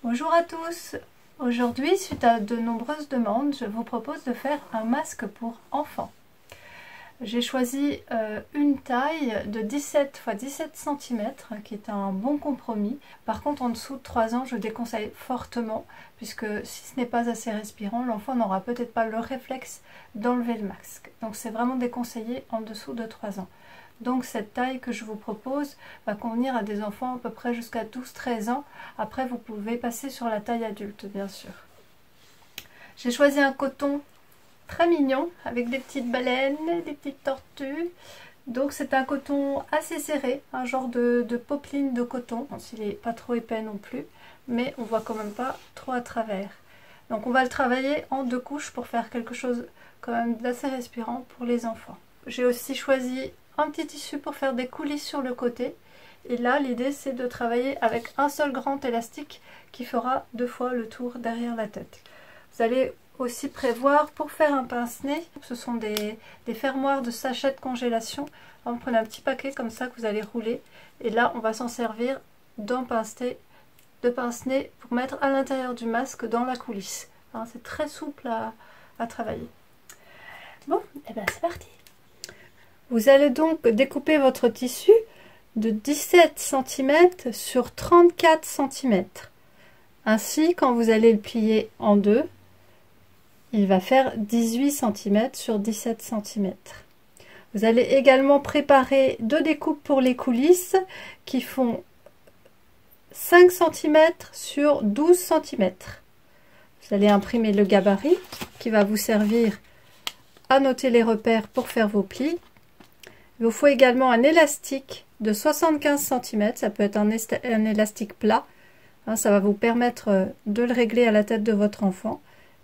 Bonjour à tous. Aujourd'hui, suite à de nombreuses demandes, je vous propose de faire un masque pour enfants. J'ai choisi une taille de 17 x 17 cm qui est un bon compromis. Par contre, en dessous de 3 ans, je déconseille fortement puisque si ce n'est pas assez respirant, l'enfant n'aura peut-être pas le réflexe d'enlever le masque. Donc c'est vraiment déconseillé en dessous de 3 ans. Donc cette taille que je vous propose va convenir à des enfants à peu près jusqu'à 12-13 ans. Après, vous pouvez passer sur la taille adulte, bien sûr. J'ai choisi un coton très mignon avec des petites baleines, des petites tortues. Donc c'est un coton assez serré, un genre de popeline de coton. S'il n'est pas trop épais non plus, mais on voit quand même pas trop à travers. Donc on va le travailler en 2 couches pour faire quelque chose quand même d'assez respirant pour les enfants. J'ai aussi choisi un petit tissu pour faire des coulisses sur le côté. Et là, l'idée, c'est de travailler avec un seul grand élastique qui fera 2 fois le tour derrière la tête. Vous allez aussi prévoir pour faire un pince-nez. Ce sont des fermoirs de sachets de congélation. Vous prenez un petit paquet comme ça que vous allez rouler. Et là, on va s'en servir d'un pince-nez pour mettre à l'intérieur du masque dans la coulisse. C'est très souple à travailler. Bon, et bien c'est parti. Vous allez donc découper votre tissu de 17 cm sur 34 cm. Ainsi, quand vous allez le plier en deux, il va faire 18 cm sur 17 cm. Vous allez également préparer 2 découpes pour les coulisses qui font 5 cm sur 12 cm. Vous allez imprimer le gabarit qui va vous servir à noter les repères pour faire vos plis. Il vous faut également un élastique de 75 cm, ça peut être un élastique plat, ça va vous permettre de le régler à la tête de votre enfant.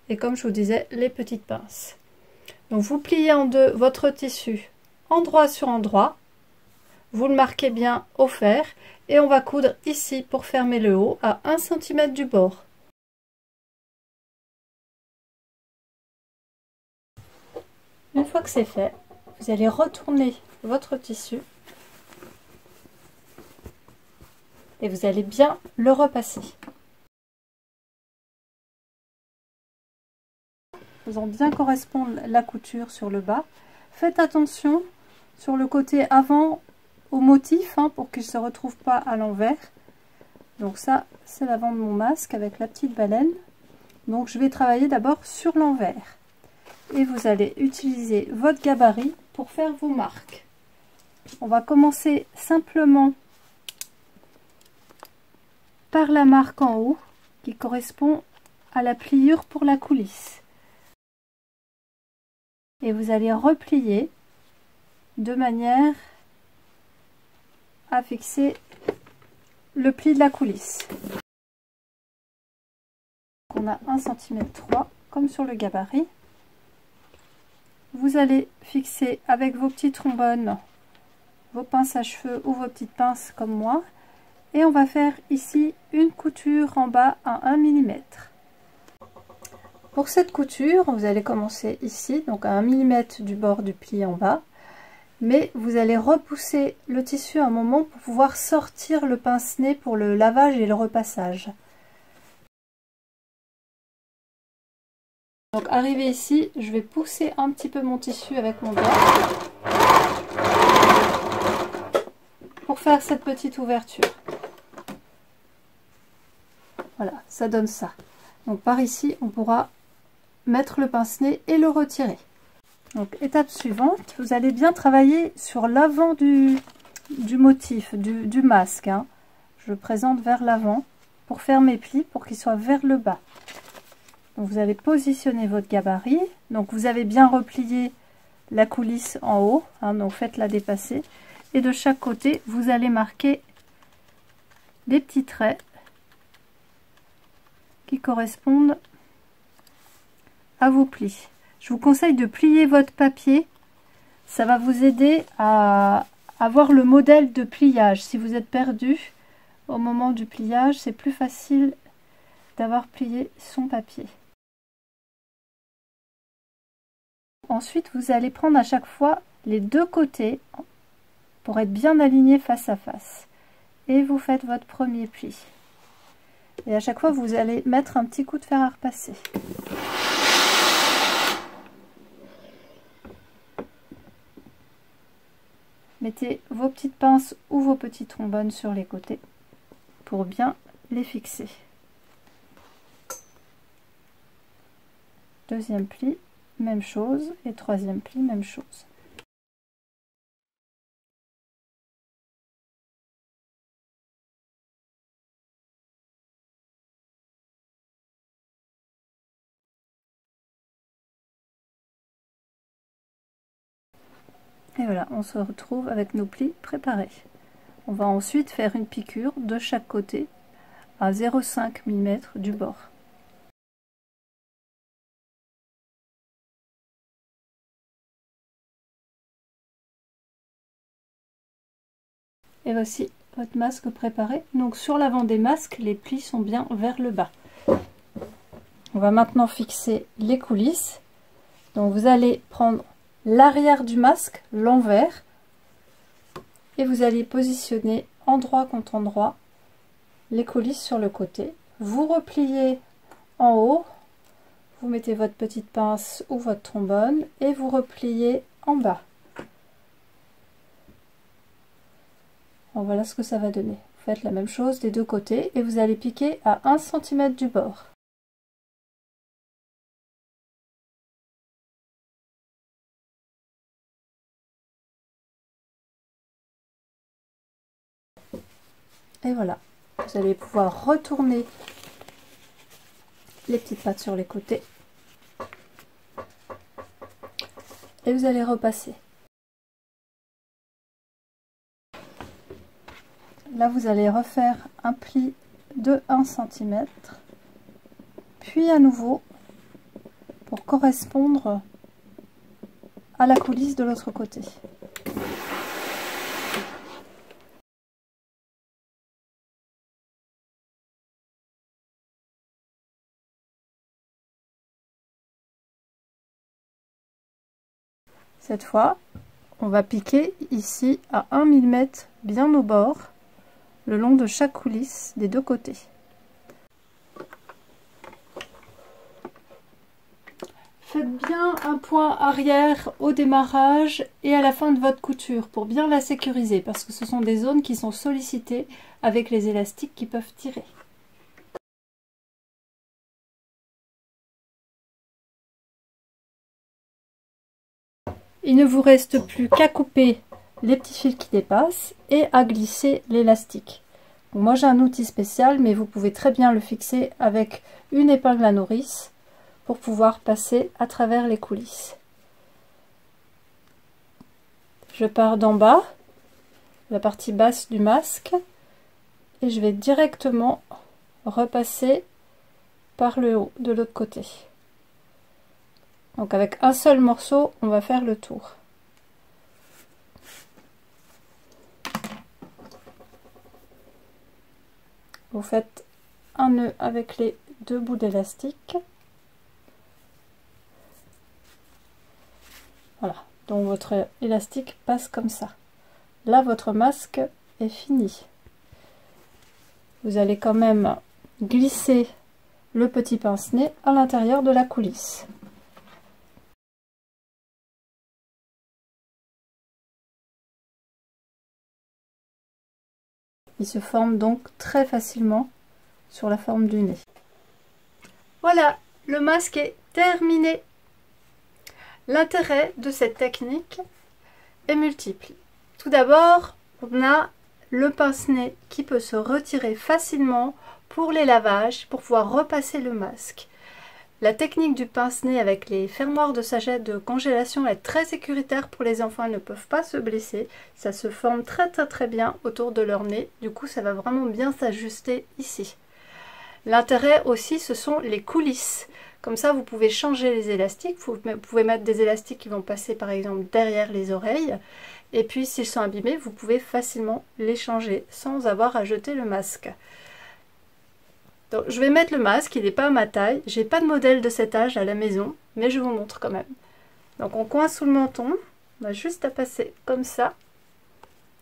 Et comme je vous disais, les petites pinces. Donc vous pliez en deux votre tissu endroit sur endroit, vous le marquez bien au fer et on va coudre ici pour fermer le haut à 1 cm du bord. Une fois que c'est fait, vous allez retourner votre tissu et vous allez bien le repasser. Faisant bien correspondre la couture sur le bas. Faites attention sur le côté avant au motif pour qu'il ne se retrouve pas à l'envers. Donc ça, c'est l'avant de mon masque avec la petite baleine. Donc je vais travailler d'abord sur l'envers. Et vous allez utiliser votre gabarit pour faire vos marques. On va commencer simplement par la marque en haut qui correspond à la pliure pour la coulisse. Et vous allez replier de manière à fixer le pli de la coulisse. On a 1,3 cm comme sur le gabarit. Vous allez fixer avec vos petits trombones, vos pinces à cheveux ou vos petites pinces comme moi. Et on va faire ici une couture en bas à 1 mm. Pour cette couture, vous allez commencer ici, donc à 1 mm du bord du pli en bas. Mais vous allez repousser le tissu un moment pour pouvoir sortir le pince-nez pour le lavage et le repassage. Donc arrivé ici, je vais pousser un petit peu mon tissu avec mon doigt pour faire cette petite ouverture. Voilà, ça donne ça. Donc par ici, on pourra mettre le pince-nez et le retirer. Donc étape suivante, vous allez bien travailler sur l'avant du motif, du masque. Je le présente vers l'avant pour faire mes plis, pour qu'ils soient vers le bas. Donc vous allez positionner votre gabarit. Donc vous avez bien replié la coulisse en haut, donc faites-la dépasser. Et de chaque côté, vous allez marquer des petits traits qui correspondent à vos plis. Je vous conseille de plier votre papier, ça va vous aider à avoir le modèle de pliage. Si vous êtes perdu au moment du pliage, c'est plus facile d'avoir plié son papier. Ensuite, vous allez prendre à chaque fois les 2 côtés pour être bien alignés face à face. Et vous faites votre premier pli. Et à chaque fois, vous allez mettre un petit coup de fer à repasser. Mettez vos petites pinces ou vos petits trombones sur les côtés pour bien les fixer. Deuxième pli, même chose, et troisième pli, même chose. Et voilà, on se retrouve avec nos plis préparés. On va ensuite faire une piqûre de chaque côté à 0,5 mm du bord. Et voici votre masque préparé. Donc sur l'avant des masques, les plis sont bien vers le bas. On va maintenant fixer les coulisses. Donc vous allez prendre l'arrière du masque, l'envers, et vous allez positionner endroit contre endroit les coulisses sur le côté. Vous repliez en haut, vous mettez votre petite pince ou votre trombone et vous repliez en bas. Alors voilà ce que ça va donner. Vous faites la même chose des deux côtés et vous allez piquer à 1 cm du bord. Et voilà, vous allez pouvoir retourner les petites pattes sur les côtés. Et vous allez repasser. Là, vous allez refaire un pli de 1 cm, puis à nouveau pour correspondre à la coulisse de l'autre côté. Cette fois, on va piquer ici à 1 mm bien au bord, le long de chaque coulisse des deux côtés. Faites bien un point arrière au démarrage et à la fin de votre couture pour bien la sécuriser parce que ce sont des zones qui sont sollicitées avec les élastiques qui peuvent tirer. Il ne vous reste plus qu'à couper les petits fils qui dépassent et à glisser l'élastique. Moi j'ai un outil spécial mais vous pouvez très bien le fixer avec une épingle à nourrice pour pouvoir passer à travers les coulisses. Je pars d'en bas, la partie basse du masque, et je vais directement repasser par le haut de l'autre côté. Donc avec un seul morceau, on va faire le tour. Vous faites un nœud avec les deux bouts d'élastique. Voilà, donc votre élastique passe comme ça. Là, votre masque est fini. Vous allez quand même glisser le petit pince-nez à l'intérieur de la coulisse. Il se forme donc très facilement sur la forme du nez. Voilà, le masque est terminé. L'intérêt de cette technique est multiple. Tout d'abord, on a le pince-nez qui peut se retirer facilement pour les lavages, pour pouvoir repasser le masque. La technique du pince-nez avec les fermoirs de sachets de congélation est très sécuritaire pour les enfants, ils ne peuvent pas se blesser. Ça se forme très bien autour de leur nez, du coup ça va vraiment bien s'ajuster ici. L'intérêt aussi, ce sont les coulisses. Comme ça, vous pouvez changer les élastiques. Vous pouvez mettre des élastiques qui vont passer par exemple derrière les oreilles. Et puis s'ils sont abîmés, vous pouvez facilement les changer sans avoir à jeter le masque. Donc, je vais mettre le masque, il n'est pas à ma taille. J'ai pas de modèle de cet âge à la maison, mais je vous montre quand même. Donc on coince sous le menton. On a juste à passer comme ça.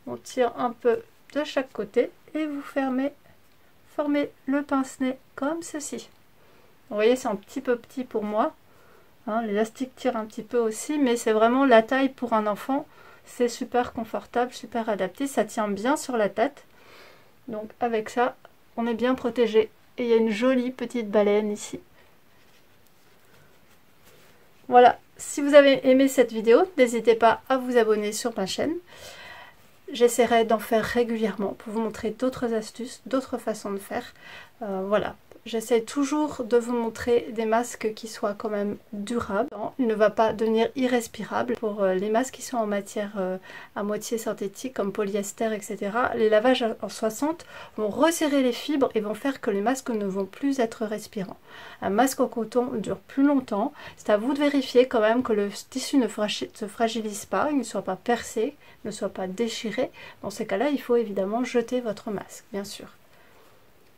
On tire un peu de chaque côté et vous fermez former le pince-nez comme ceci. Vous voyez, c'est un petit peu petit pour moi. Hein, l'élastique tire un petit peu aussi, mais c'est vraiment la taille pour un enfant. C'est super confortable, super adapté. Ça tient bien sur la tête. Donc avec ça, on est bien protégé. Et il y a une jolie petite baleine ici. Voilà, si vous avez aimé cette vidéo, n'hésitez pas à vous abonner sur ma chaîne. J'essaierai d'en faire régulièrement pour vous montrer d'autres astuces, d'autres façons de faire. Voilà. J'essaie toujours de vous montrer des masques qui soient quand même durables. Il ne va pas devenir irrespirable. Pour les masques qui sont en matière à moitié synthétique comme polyester, etc., les lavages en 60 vont resserrer les fibres et vont faire que les masques ne vont plus être respirants. Un masque en coton dure plus longtemps. C'est à vous de vérifier quand même que le tissu ne se fragilise pas, il ne soit pas percé, ne soit pas déchiré. Dans ces cas-là, il faut évidemment jeter votre masque, bien sûr.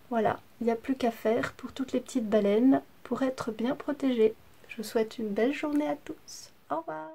Voilà, il n'y a plus qu'à faire pour toutes les petites baleines pour être bien protégées. Je vous souhaite une belle journée à tous. Au revoir.